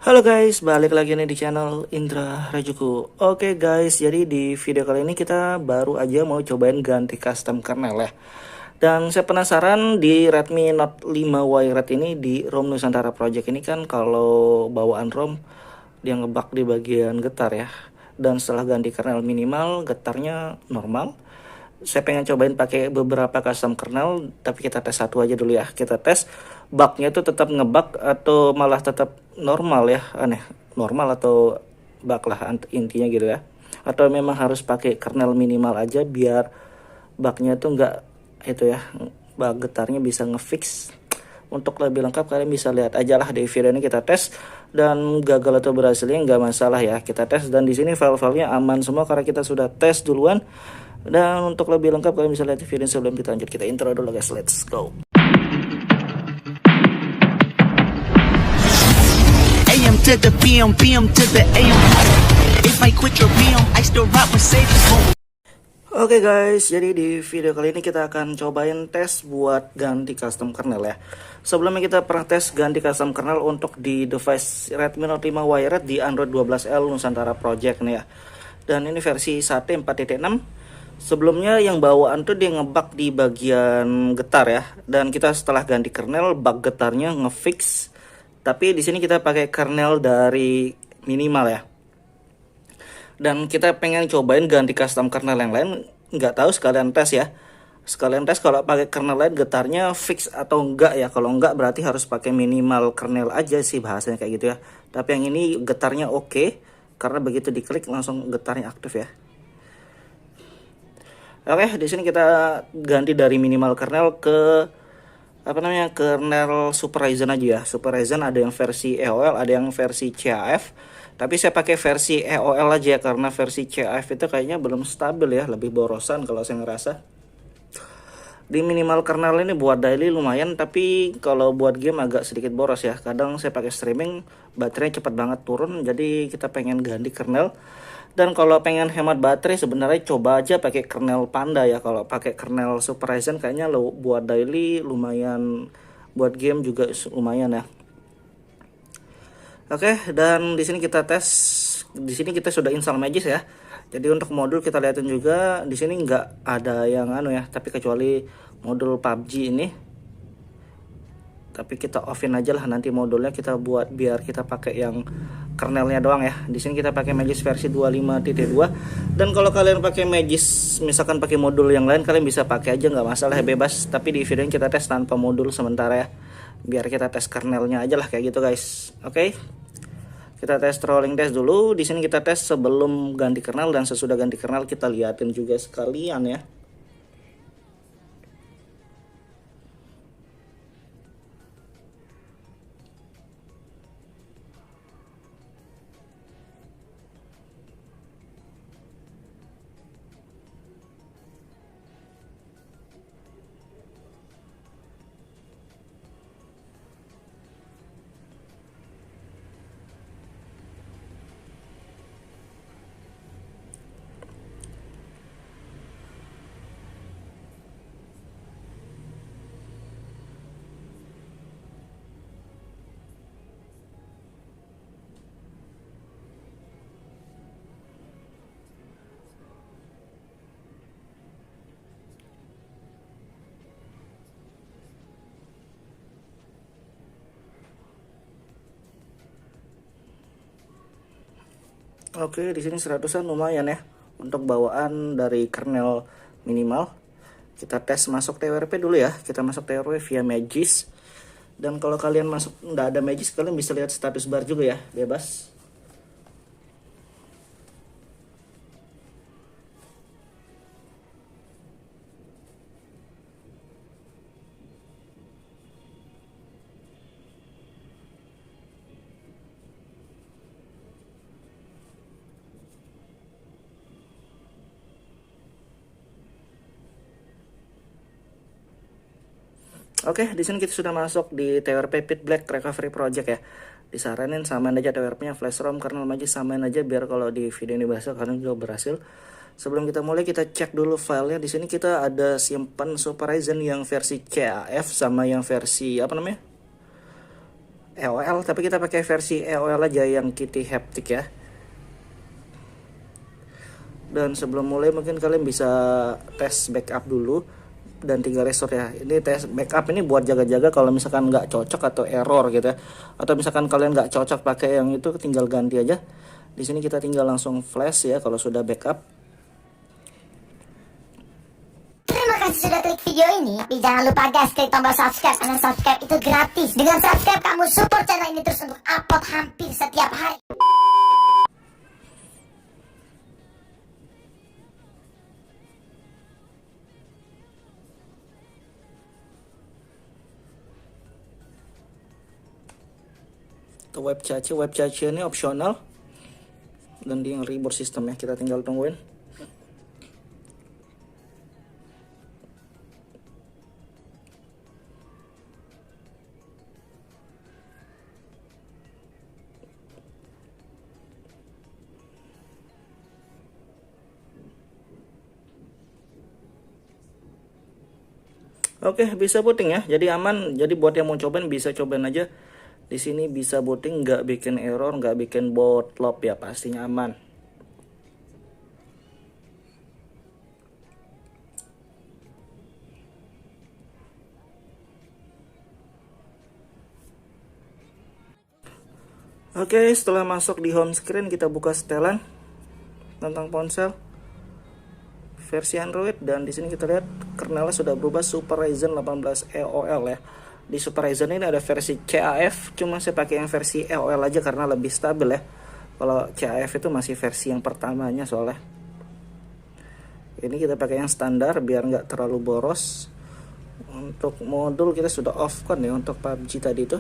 Halo guys, balik lagi nih di channel Indra Rajuku. Oke guys, jadi di video kali ini kita baru aja mau cobain ganti custom kernel ya. Dan saya penasaran di Redmi Note 5 Wired ini di ROM Nusantara Project ini kan kalau bawaan ROM dia ngebug di bagian getar ya. Dan setelah ganti kernel minimal, getarnya normal. Saya pengen cobain pakai beberapa custom kernel, tapi kita tes satu aja dulu ya. Kita tes bugnya itu tetap ngebug atau malah tetap normal ya, aneh. Normal atau bug lah intinya gitu ya. Atau memang harus pakai kernel minimal aja biar bugnya tuh nggak itu ya, bug getarnya bisa ngefix. Untuk lebih lengkap kalian bisa lihat aja lah di video ini kita tes, dan gagal atau berhasilnya nggak masalah ya, kita tes. Dan di sini file-filenya aman semua karena kita sudah tes duluan. Dan untuk lebih lengkap kalian bisa lihat di video sebelum kita lanjut. Kita intro dulu guys, let's go. AM to the PM, PM to the AM. If I quit your PM, I still rock Mercedes. Oke guys, jadi di video kali ini kita akan cobain tes buat ganti custom kernel ya. Sebelumnya kita pernah tes ganti custom kernel untuk di device Redmi Note 5 Wired di Android 12L Nusantara Project nih ya. Dan ini versi 1.4.6. Sebelumnya yang bawaan tuh dia ngebug di bagian getar ya. Dan kita setelah ganti kernel, bug getarnya ngefix. Tapi di sini kita pakai kernel dari minimal ya. Dan kita pengen cobain ganti custom kernel yang lain, nggak tahu sekalian tes ya. Sekalian tes kalau pakai kernel lain getarnya fix atau enggak ya. Kalau enggak berarti harus pakai minimal kernel aja sih bahasanya kayak gitu ya. Tapi yang ini getarnya oke, karena begitu diklik langsung getarnya aktif ya. Oke, di sini kita ganti dari minimal kernel ke kernel Super Ryzen aja ya. Super Ryzen ada yang versi EOL, ada yang versi CAF. Tapi saya pakai versi EOL aja ya, karena versi CAF itu kayaknya belum stabil ya, lebih borosan kalau saya ngerasa. Di minimal kernel ini buat daily lumayan, tapi kalau buat game agak sedikit boros ya. Kadang saya pakai streaming, baterainya cepat banget turun, jadi kita pengen ganti kernel. Dan kalau pengen hemat baterai sebenarnya coba aja pakai kernel Panda ya. Kalau pakai kernel Super Ryzen kayaknya lo buat daily lumayan, buat game juga lumayan ya. Oke, dan di sini kita tes. Di sini kita sudah install Magis ya. Jadi untuk modul kita lihatin juga di sini nggak ada yang ya, tapi kecuali modul PUBG ini. Tapi kita offin aja lah, nanti modulnya kita buat biar kita pakai yang kernelnya doang ya. Di sini kita pakai Magis versi 25.2. Dan kalau kalian pakai Magis misalkan pakai modul yang lain, kalian bisa pakai aja, nggak masalah ya, bebas. Tapi di video ini kita tes tanpa modul sementara ya, biar kita tes kernelnya aja lah kayak gitu guys. Oke, kita tes rolling test dulu. Di sini kita tes sebelum ganti kernel dan sesudah ganti kernel kita liatin juga sekalian ya. Oke, di sini 100-an lumayan ya untuk bawaan dari kernel minimal. Kita tes masuk TWRP dulu ya. Kita masuk TWRP via Magis. Dan kalau kalian masuk nggak ada Magis, kalian bisa lihat status bar juga ya, bebas. Oke, di sini kita sudah masuk di TWRP Pit Black Recovery Project ya. Disaranin samain aja TWRP-nya flash ROM, kernel Magis samain aja biar kalau di video ini berhasil, kalian juga berhasil. Sebelum kita mulai kita cek dulu filenya. Di sini kita ada simpan Super Ryzen yang versi CAF sama yang versi EOL, tapi kita pakai versi EOL aja yang Kitty Haptic ya. Dan sebelum mulai mungkin kalian bisa tes backup dulu dan tinggal restore ya. Ini tes backup ini buat jaga-jaga kalau misalkan nggak cocok atau error gitu ya. Atau misalkan kalian nggak cocok pakai yang itu, tinggal ganti aja. Di sini kita tinggal langsung flash ya kalau sudah backup. Terima kasih sudah klik video ini. Tapi jangan lupa guys, klik tombol subscribe, karena subscribe itu gratis. Dengan subscribe kamu support channel ini terus untuk upload hampir setiap hari. Ke web cache ini opsional dan di yang reboot sistem ya, kita tinggal tungguin. Oke, bisa booting ya, jadi aman. Jadi buat yang mau cobain bisa cobain aja. Di sini bisa booting, nggak bikin error, nggak bikin bootloop ya, pastinya aman. Oke, setelah masuk di home screen kita buka setelan tentang ponsel versi Android, dan di sini kita lihat kernelnya sudah berubah Super Ryzen 18 EOL ya. Di Super Ryzen ini ada versi CAF, cuma saya pakai yang versi EOL aja karena lebih stabil ya. Kalau CAF itu masih versi yang pertamanya soalnya. Ini kita pakai yang standar biar nggak terlalu boros. Untuk modul kita sudah off kan ya untuk PUBG tadi itu.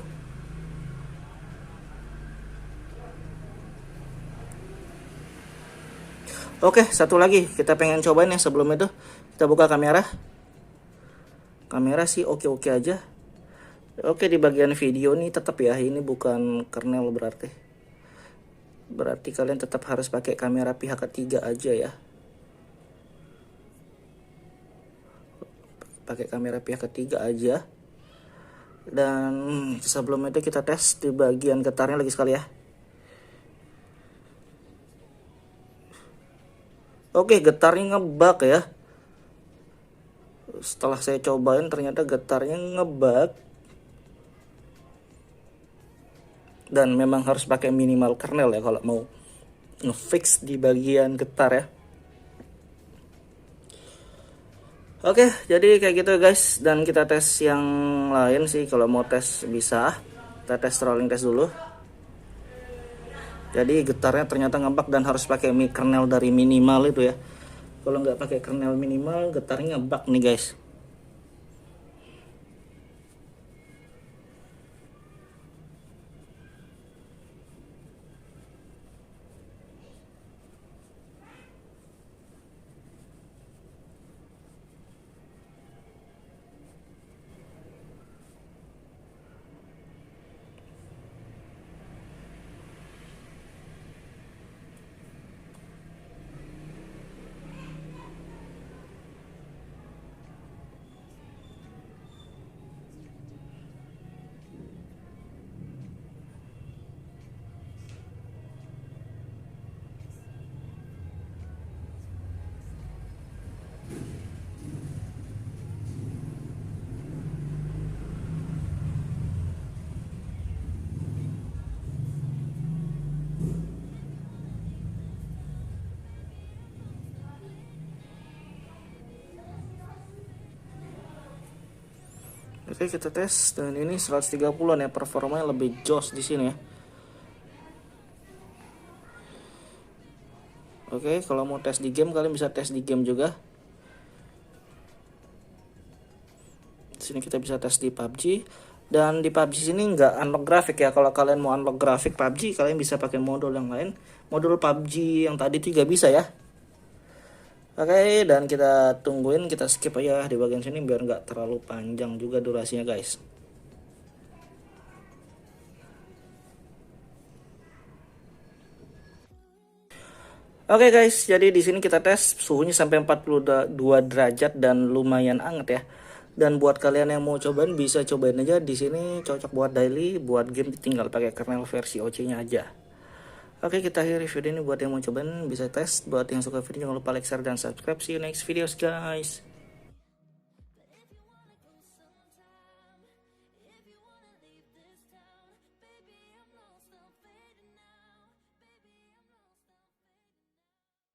Oke, satu lagi kita pengen cobain ya. Sebelum itu kita buka kamera. Kamera sih oke-oke aja. Oke, di bagian video nih tetap ya, ini bukan kernel berarti. Berarti kalian tetap harus pakai kamera pihak ketiga aja ya. Pakai kamera pihak ketiga aja. Dan sebelum itu kita tes di bagian getarnya lagi sekali ya. Oke, getarnya ngebug ya. Setelah saya cobain ternyata getarnya ngebug. Dan memang harus pakai minimal kernel ya kalau mau ngefix di bagian getar ya. Oke, jadi kayak gitu guys. Dan kita tes yang lain sih, kalau mau tes bisa. Kita tes rolling test dulu. Jadi getarnya ternyata ngebug dan harus pakai kernel dari minimal itu ya. Kalau nggak pakai kernel minimal, getarnya ngebug nih guys. Oke, kita tes, dan ini 130-an ya, performanya lebih jos di sini ya. Oke, kalau mau tes di game kalian bisa tes di game juga. Di sini kita bisa tes di PUBG, dan di PUBG sini nggak unlock grafik ya. Kalau kalian mau unlock grafik PUBG kalian bisa pakai modul yang lain. Modul PUBG yang tadi juga bisa ya. Oke, dan kita tungguin, kita skip aja di bagian sini biar nggak terlalu panjang juga durasinya guys. Oke guys, jadi di sini kita tes suhunya sampai 42 derajat dan lumayan anget ya. Dan buat kalian yang mau cobain bisa cobain aja di sini, cocok buat daily, buat game tinggal pakai kernel versi OC-nya aja. Oke, kita akhiri video ini. Buat yang mau cobain bisa tes. Buat yang suka video jangan lupa like, share, dan subscribe. See you next videos guys.